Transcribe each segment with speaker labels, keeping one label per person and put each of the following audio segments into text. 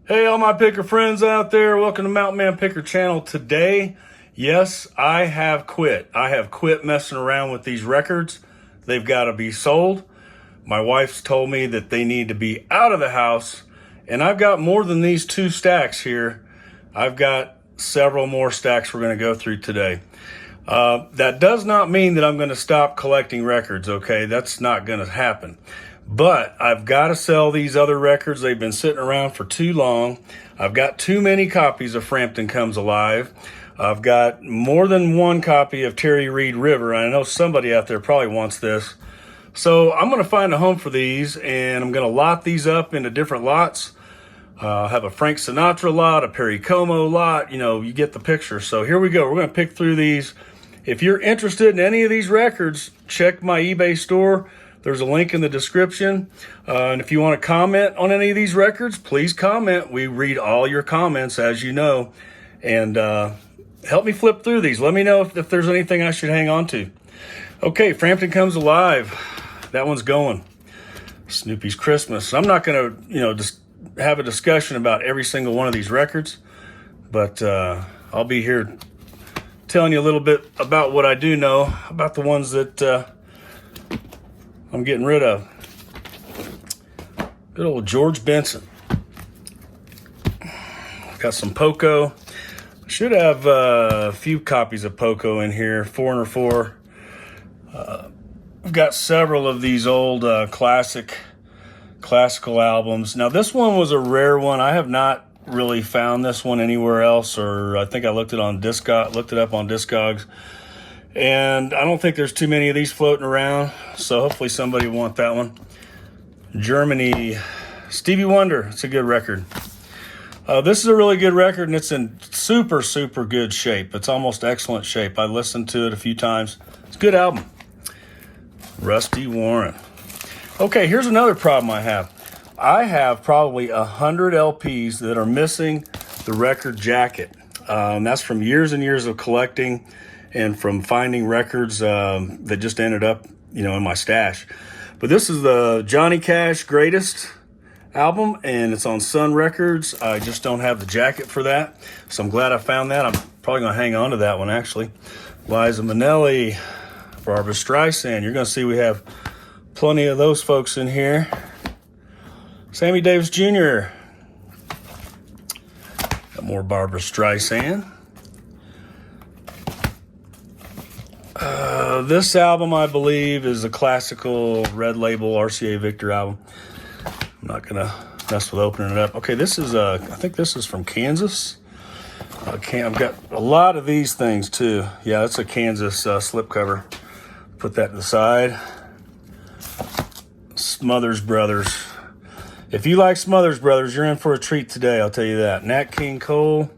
Speaker 1: Hey, all my picker friends out there, welcome to Mountain Man Picker Channel. Today, yes, I have quit. I have quit messing around with these records. They've got to be sold. My wife's told me that they need to be out of the house, and I've got more than these two stacks here. I've got several more stacks we're going to go through today. That does not mean that I'm going to stop collecting records, okay? That's not going to happen. But I've got to sell these other records. They've been sitting around for too long. I've got too many copies of Frampton Comes Alive. I've got more than one copy of Terry Reid River. I know somebody out there probably wants this. So I'm going to find a home for these, and I'm going to lot these up into different lots. I'll have a Frank Sinatra lot, a Perry Como lot. You know, you get the picture. So here we go. We're going to pick through these. If you're interested in any of these records, check my eBay store. There's a link in the description. And if you want to comment on any of these records, please comment. We read all your comments, as you know. And help me flip through these. Let me know if there's anything I should hang on to. Okay, Frampton Comes Alive. That one's going. Snoopy's Christmas. I'm not going to, just have a discussion about every single one of these records. But I'll be here telling you a little bit about what I do know about the ones that I'm getting rid of. Good old George Benson. Got some Poco. Should have a few copies of Poco in here. 404. I've got several of these old classical albums. Now this one was a rare one. I have not really found this one anywhere else, or I think I looked it up on Discogs. And I don't think there's too many of these floating around, so hopefully somebody will want that one. Germany, Stevie Wonder. It's a good record. This is a really good record, and it's in super, super good shape. It's almost excellent shape. I listened to it a few times. It's a good album. Rusty Warren. Okay, here's another problem I have. I have probably 100 LPs that are missing the record jacket. That's from years and years of collecting and from finding records that just ended up, in my stash. But this is the Johnny Cash Greatest album, and it's on Sun Records. I just don't have the jacket for that, so I'm glad I found that. I'm probably going to hang on to that one, actually. Liza Minnelli, Barbra Streisand. You're going to see we have plenty of those folks in here. Sammy Davis Jr. Got more Barbra Streisand. This album, I believe, is a classical Red Label RCA Victor album. I'm not going to mess with opening it up. Okay, this is, I think this is from Kansas. I've got a lot of these things, too. Yeah, it's a Kansas slipcover. Put that to the side. Smothers Brothers. If you like Smothers Brothers, you're in for a treat today, I'll tell you that. Nat King Cole.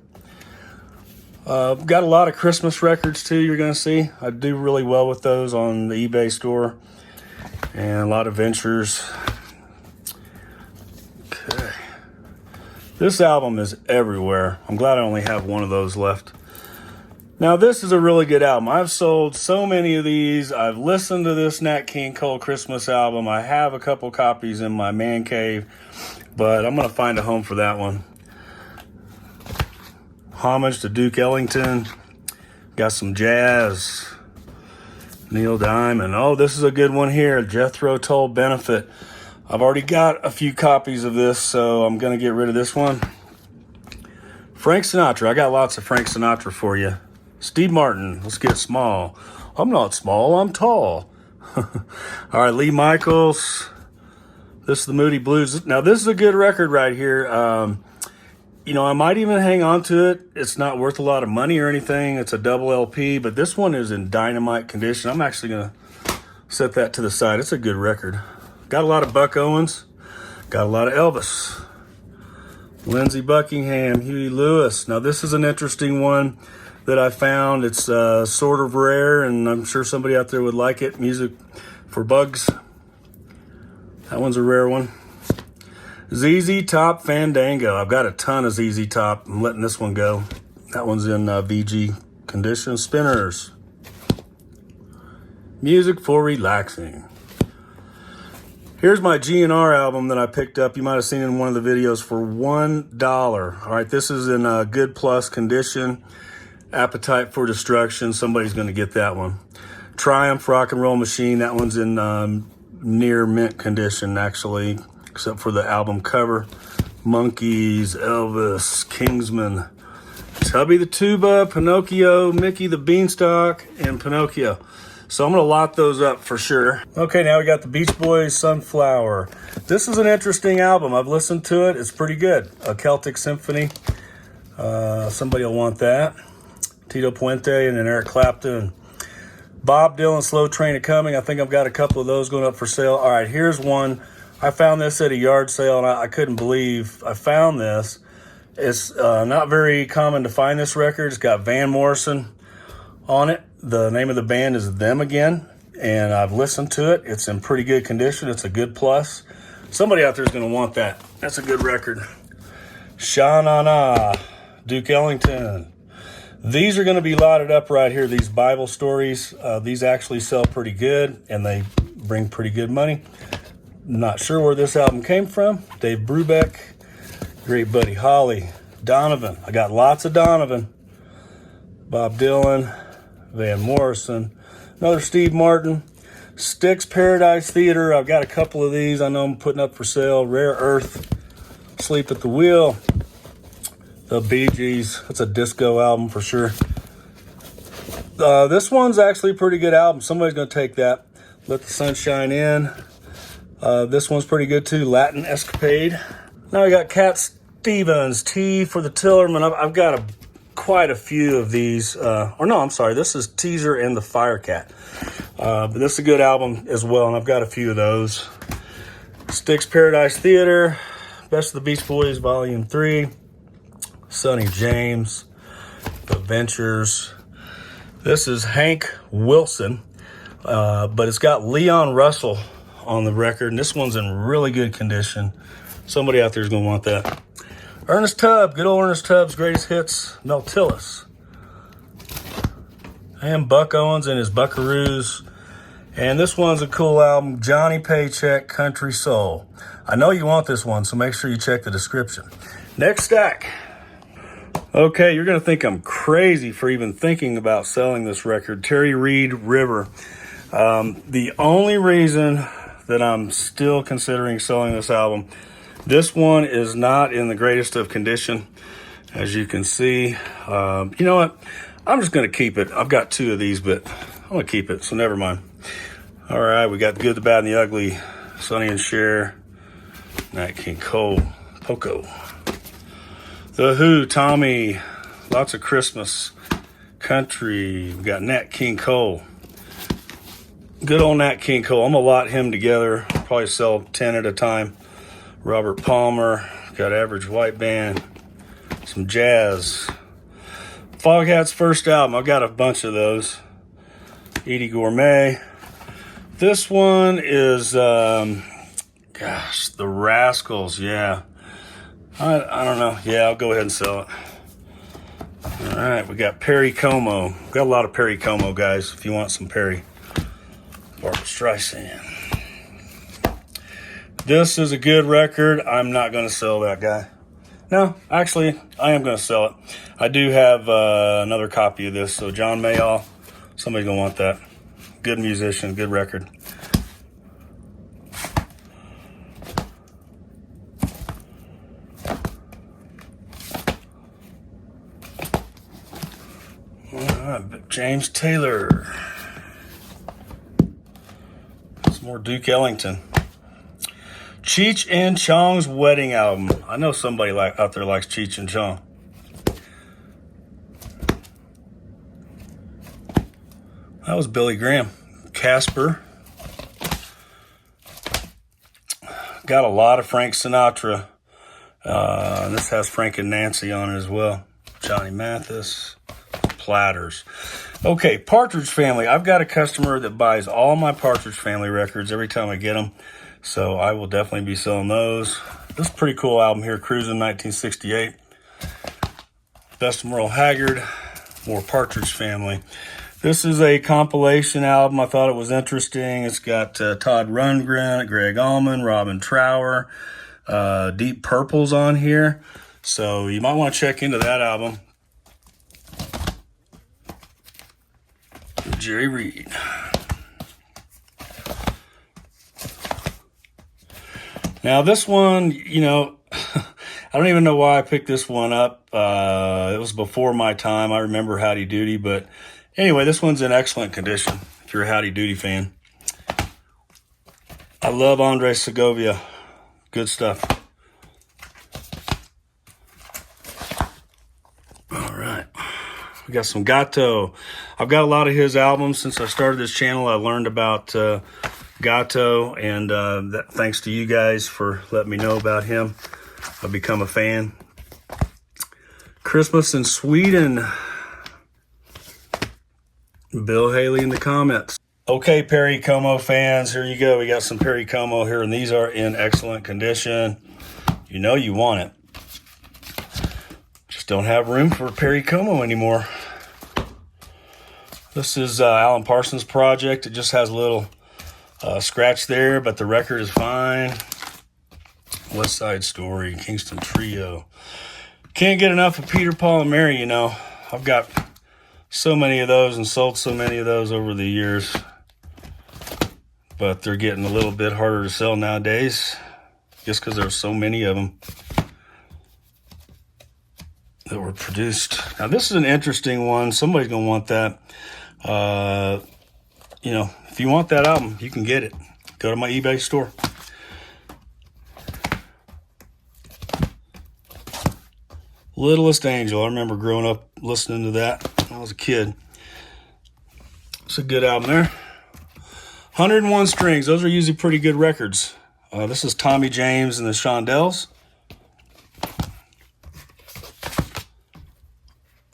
Speaker 1: Got a lot of Christmas records, too, you're going to see. I do really well with those on the eBay store. And a lot of Ventures. Okay. This album is everywhere. I'm glad I only have one of those left. Now, this is a really good album. I've sold so many of these. I've listened to this Nat King Cole Christmas album. I have a couple copies in my man cave, but I'm going to find a home for that one. Homage to Duke Ellington. Got some jazz. Neil Diamond. Oh, this is a good one here. Jethro Tull Benefit. I've already got a few copies of this, so I'm going to get rid of this one. Frank Sinatra. I got lots of Frank Sinatra for you. Steve Martin. Let's get small. I'm not small. I'm tall. All right, Lee Michaels. This is the Moody Blues. Now, this is a good record right here. I might even hang on to it. It's not worth a lot of money or anything. It's a double LP, but this one is in dynamite condition. I'm actually going to set that to the side. It's a good record. Got a lot of Buck Owens. Got a lot of Elvis. Lindsey Buckingham, Huey Lewis. Now, this is an interesting one that I found. It's sort of rare, and I'm sure somebody out there would like it. Music for Bugs. That one's a rare one. ZZ Top Fandango. I've got a ton of ZZ Top. I'm letting this one go. That one's in VG condition. Spinners. Music for Relaxing. Here's my GNR album that I picked up. You might have seen it in one of the videos for $1. All right, this is in good plus condition. Appetite for Destruction. Somebody's going to get that one. Triumph Rock and Roll Machine. That one's in near mint condition, actually, except for the album cover. Monkeys, Elvis, Kingsman, Tubby the Tuba, Pinocchio, Mickey the Beanstalk, and Pinocchio. So I'm going to lot those up for sure. Okay, now we got the Beach Boys, Sunflower. This is an interesting album. I've listened to it. It's pretty good. A Celtic Symphony. Somebody will want that. Tito Puente and then Eric Clapton. Bob Dylan, Slow Train a Coming. I think I've got a couple of those going up for sale. All right, here's one. I found this at a yard sale, and I couldn't believe I found this. It's not very common to find this record. It's got Van Morrison on it. The name of the band is Them Again, and I've listened to it. It's in pretty good condition. It's a good plus. Somebody out there is going to want that. That's a good record. Sha-na-na, Duke Ellington. These are going to be lotted up right here, these Bible stories. These actually sell pretty good, and they bring pretty good money. Not sure where this album came from. Dave Brubeck, great buddy Holly, Donovan. I got lots of Donovan. Bob Dylan, Van Morrison, another Steve Martin, Styx Paradise Theater. I've got a couple of these I know I'm putting up for sale. Rare Earth, Sleep at the Wheel, the Bee Gees. That's a disco album for sure. This one's actually a pretty good album. Somebody's going to take that. Let the Sun Shine In. This one's pretty good too. Latin Escapade. Now we got Cat Stevens, T for the Tillerman. I've got quite a few of these. This is Teaser and the Firecat. But this is a good album as well, and I've got a few of those. Styx Paradise Theater, Best of the Beach Boys, Volume 3. Sonny James, The Ventures. This is Hank Wilson, but it's got Leon Russell on the record, and this one's in really good condition. Somebody out there is going to want that. Ernest Tubb, good old Ernest Tubb's greatest hits, Meltilus. And Buck Owens and his Buckaroos. And this one's a cool album, Johnny Paycheck, Country Soul. I know you want this one, so make sure you check the description. Next stack. Okay, you're going to think I'm crazy for even thinking about selling this record, Terry Reid, River. The only reason that I'm still considering selling this album, this one is not in the greatest of condition, as you can see. You know what? I'm just going to keep it. I've got two of these, but I'm going to keep it, so never mind. All right, we got the Good, the Bad, and the Ugly, Sonny and Cher, Nat King Cole, Poco. The Who, Tommy, lots of Christmas, country. We got Nat King Cole. Good old Nat King Cole. I'm going to lot him together. Probably sell 10 at a time. Robert Palmer. Got Average White Band. Some jazz. Foghat's first album. I've got a bunch of those. Edie Gourmet. This one is, The Rascals. Yeah. I don't know. Yeah, I'll go ahead and sell it. All right, we got Perry Como. Got a lot of Perry Como, guys, if you want some Perry. Barbra Streisand. This is a good record. I'm not going to sell that guy. No, actually, I am going to sell it. I do have another copy of this. So John Mayall, somebody's going to want that. Good musician, good record. James Taylor. Some more Duke Ellington. Cheech and Chong's Wedding Album. I know somebody out there likes Cheech and Chong. That was Billy Graham. Casper. Got a lot of Frank Sinatra. This has Frank and Nancy on it as well. Johnny Mathis. Platters. Okay, Partridge Family. I've got a customer that buys all my Partridge Family records every time I get them, so I will definitely be selling those. This is a pretty cool album here, Cruising 1968. Best of Merle Haggard, more Partridge Family. This is a compilation album. I thought it was interesting. It's got Todd Rundgren, Greg Allman, Robin Trower, Deep Purple's on here. So you might want to check into that album. Jerry Reed. Now this one, you know, I don't even know why I picked this one up. It was before my time. I remember Howdy Doody, but anyway, this one's in excellent condition if you're a Howdy Doody fan. I love Andre Segovia. Good stuff. All right. We got some Gato. I've got a lot of his albums. Since I started this channel, I learned about Gato, and thanks to you guys for letting me know about him. I've become a fan. Christmas in Sweden. Bill Haley in the comments. Okay, Perry Como fans, here you go. We got some Perry Como here, and these are in excellent condition. You know you want it. Just don't have room for Perry Como anymore. This is Alan Parsons' project. It just has a little scratch there, but the record is fine. West Side Story, Kingston Trio. Can't get enough of Peter, Paul, and Mary, you know. I've got so many of those and sold so many of those over the years. But they're getting a little bit harder to sell nowadays, just because there's so many of them that were produced. Now, this is an interesting one. Somebody's going to want that. You know, if you want that album, you can get it. Go to my eBay store. Littlest Angel. I remember growing up listening to that when I was a kid. It's a good album there. 101 Strings. Those are usually pretty good records. This is Tommy James and the Shondells.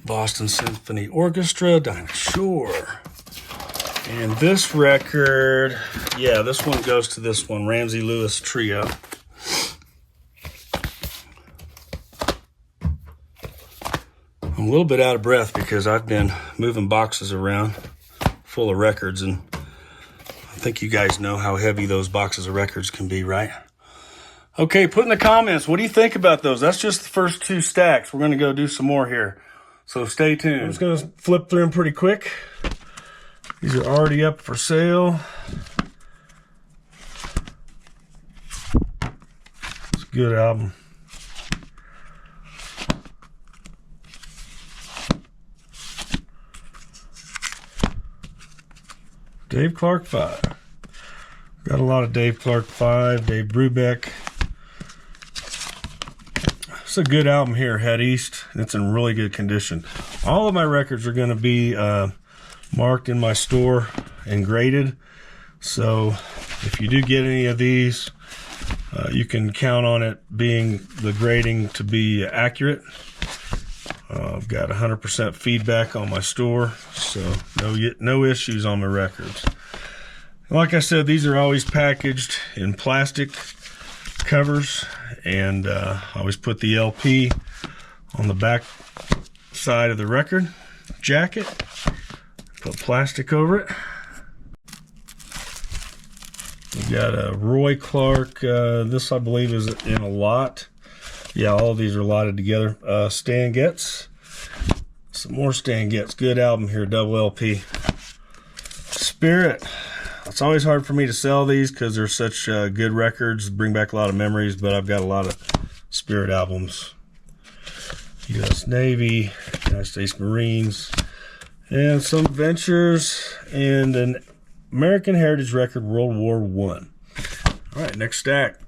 Speaker 1: Boston Symphony Orchestra, Dinah Shore. And this record, yeah, this one goes to this one, Ramsey Lewis Trio. I'm a little bit out of breath because I've been moving boxes around full of records, and I think you guys know how heavy those boxes of records can be, right? Okay, put in the comments, what do you think about those? That's just the first two stacks. We're going to go do some more here, so stay tuned. I'm just going to flip through them pretty quick. These are already up for sale. It's a good album. Dave Clark 5. Got a lot of Dave Clark 5, Dave Brubeck. It's a good album here, Head East. It's in really good condition. All of my records are going to be marked in my store and graded. So if you do get any of these, you can count on it being the grading to be accurate. I've got 100% feedback on my store, so no issues on my records. Like I said, these are always packaged in plastic covers, and I always put the LP on the back side of the record jacket. Put plastic over it. We've got a Roy Clark. This, I believe, is in a lot. Yeah, all of these are lotted together. Stan Getz. Some more Stan Getz. Good album here, double LP. Spirit. It's always hard for me to sell these because they're such good records. Bring back a lot of memories, but I've got a lot of Spirit albums. U.S. Navy, United States Marines, and some Ventures, and an American Heritage record, World War I. All right, next stack.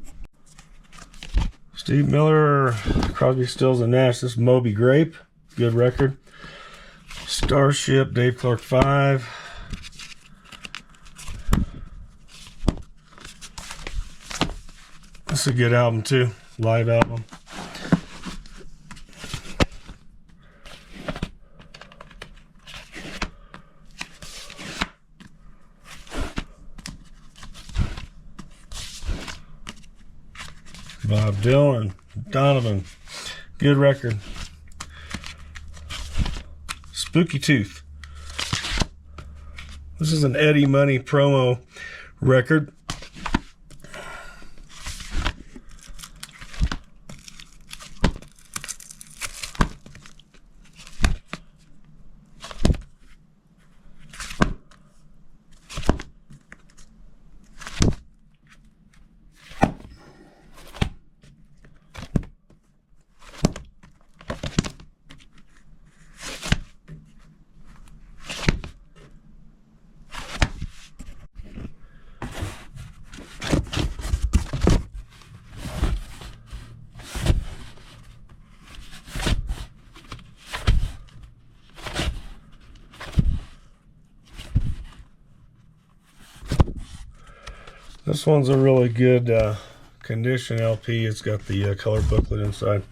Speaker 1: Steve Miller, Crosby, Stills, and Nash. This is Moby Grape. Good record. Starship, Dave Clark 5. This is a good album, too. Live album. Bob Dylan, Donovan, good record. Spooky Tooth. This is an Eddie Money promo record. This one's a really good condition LP. It's got the color booklet inside.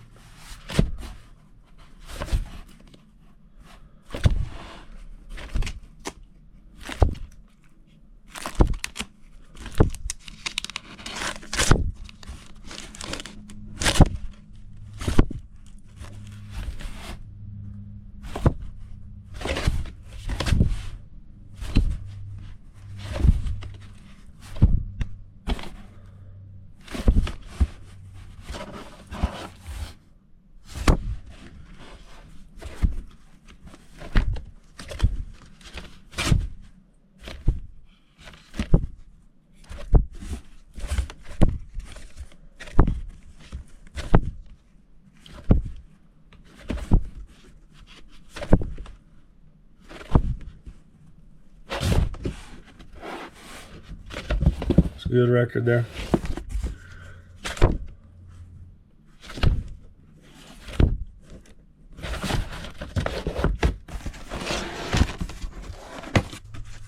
Speaker 1: It's a good record there.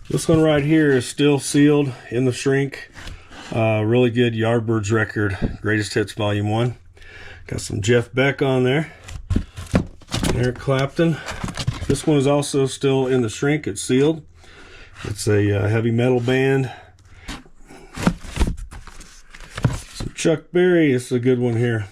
Speaker 1: This one right here is still sealed in the shrink. Really good Yardbirds record, Greatest Hits Volume 1. Got some Jeff Beck on there. Eric Clapton. This one is also still in the shrink. It's sealed. It's a heavy metal band. Some Chuck Berry. This is a good one here.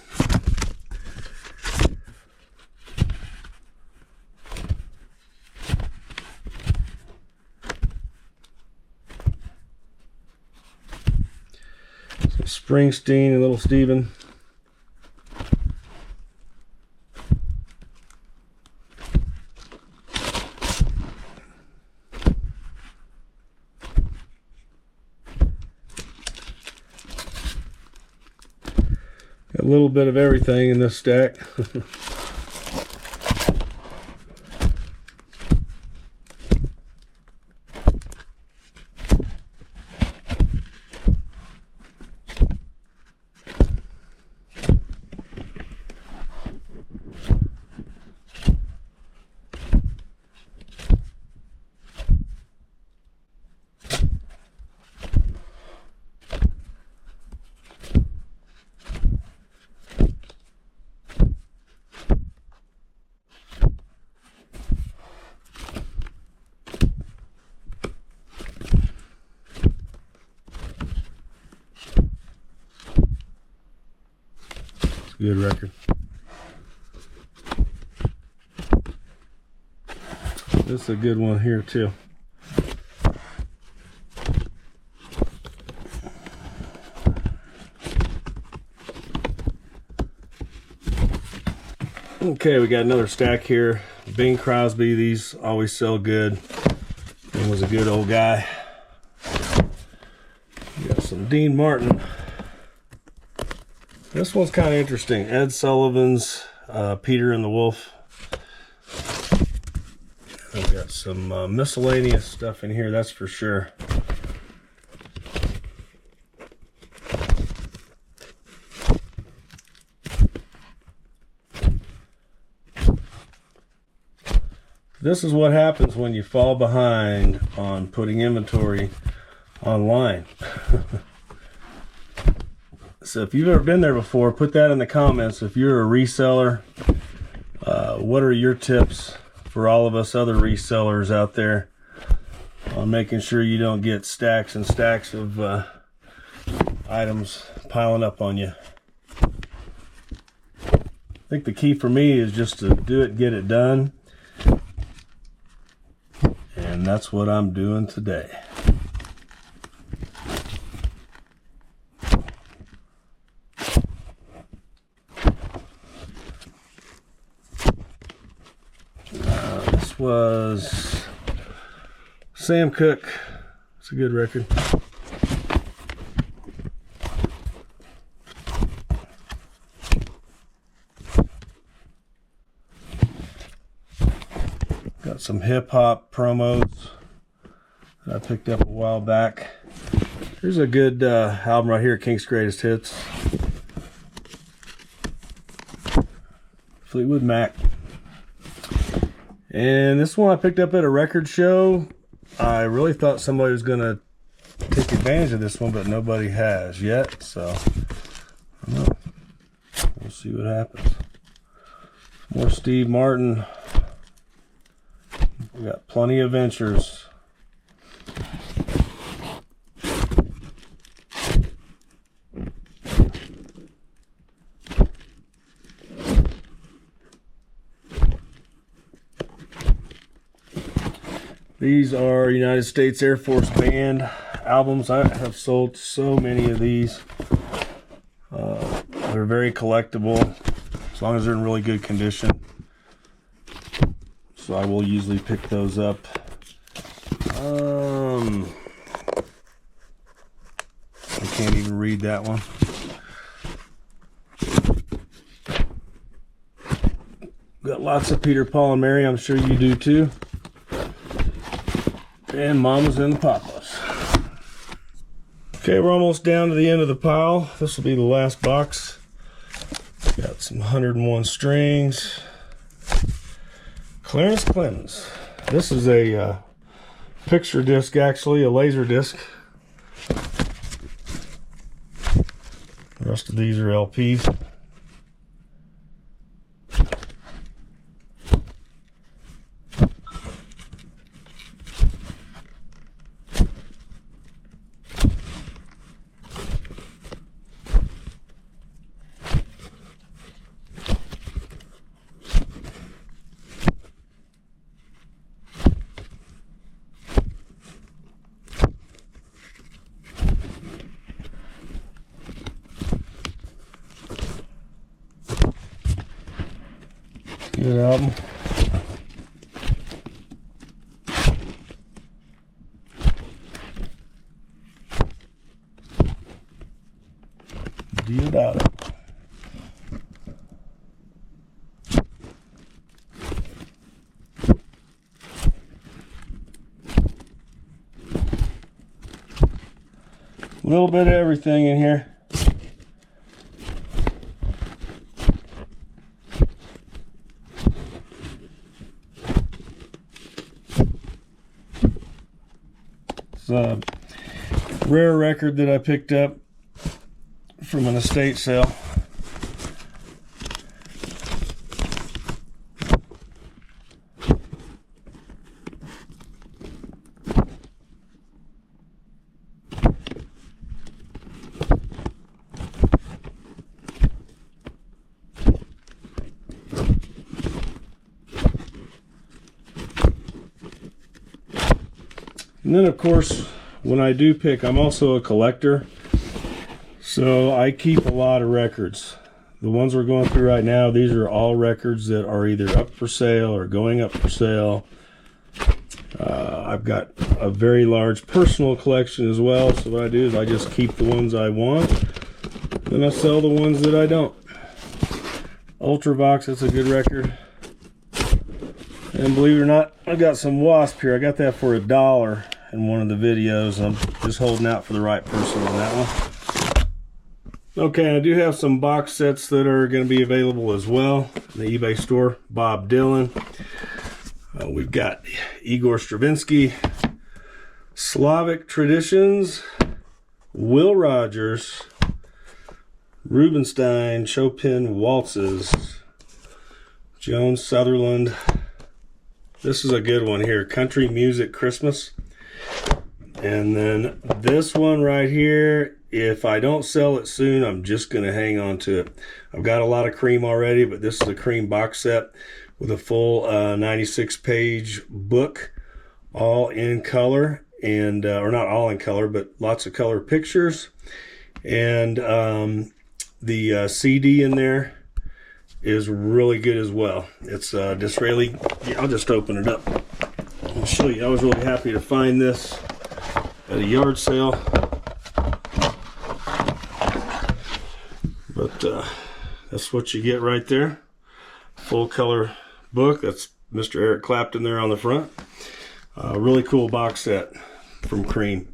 Speaker 1: Springsteen and Little Steven. Got a little bit of everything in this stack. Good record. This is a good one here too. Okay, we got another stack here. Bing Crosby, these always sell good. He was a good old guy. We got some Dean Martin. This one's kind of interesting. Ed Sullivan's Peter and the Wolf. I've got some miscellaneous stuff in here, that's for sure. This is what happens when you fall behind on putting inventory online. So if you've ever been there before, put that in the comments. If you're a reseller, what are your tips for all of us other resellers out there on making sure you don't get stacks and stacks of items piling up on you? I think the key for me is just to do it, get it done, and and that's what I'm doing today. This was Sam Cooke. It's a good record. Got some hip hop promos that I picked up a while back. Here's a good album right here, Kink's Greatest Hits. Fleetwood Mac. And this one I picked up at a record show. I really thought somebody was going to take advantage of this one, but nobody has yet. So, I don't know. We'll see what happens. More Steve Martin. We got Plenty of Ventures. These are United States Air Force Band albums. I have sold so many of these. They're very collectible as long as they're in really good condition. So I will usually pick those up. I can't even read that one. Got lots of Peter, Paul, and Mary. I'm sure you do too. And Mamas and the Papas. Okay, we're almost down to the end of the pile. This will be the last box. Got some 101 strings. Clarence Clemens. This is a picture disc, actually, a laser disc. The rest of these are LPs. Good album. Deal about it. A little bit of everything in here. It's a rare record that I picked up from an estate sale. And then, of course, when I do pick, I'm also a collector, so I keep a lot of records. The ones we're going through right now, these are all records that are either up for sale or going up for sale. I've got a very large personal collection as well, so what I do is I just keep the ones I want, then I sell the ones that I don't. Ultravox, that's a good record. And believe it or not, I got some Wasp here. I got that for $1 in one of the videos. I'm just holding out for the right person on that one. Okay, I do have some box sets that are going to be available as well in the eBay store. Bob Dylan. We've got Igor Stravinsky, Slavic Traditions, Will Rogers, Rubinstein, Chopin Waltzes, Joan Sutherland. This is a good one here, Country Music Christmas. And then this one right here, if I don't sell it soon, I'm just going to hang on to it. I've got a lot of Cream already, but this is a Cream box set with a full 96-page book all in color, and or not all in color, but lots of color pictures. And the CD in there is really good as well. It's Disraeli. Yeah, I'll just open it up. I'll show you. I was really happy to find this at a yard sale. But that's what you get right there. Full color book. That's Mr. Eric Clapton there on the front. Really cool box set from Cream.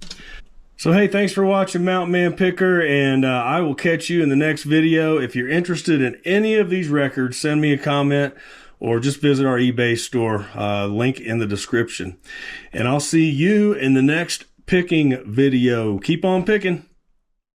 Speaker 1: So hey, thanks for watching Mountain Man Picker, and I will catch you in the next video. If you're interested in any of these records, send me a comment or just visit our eBay store, link in the description. And I'll see you in the next picking video. Keep on picking.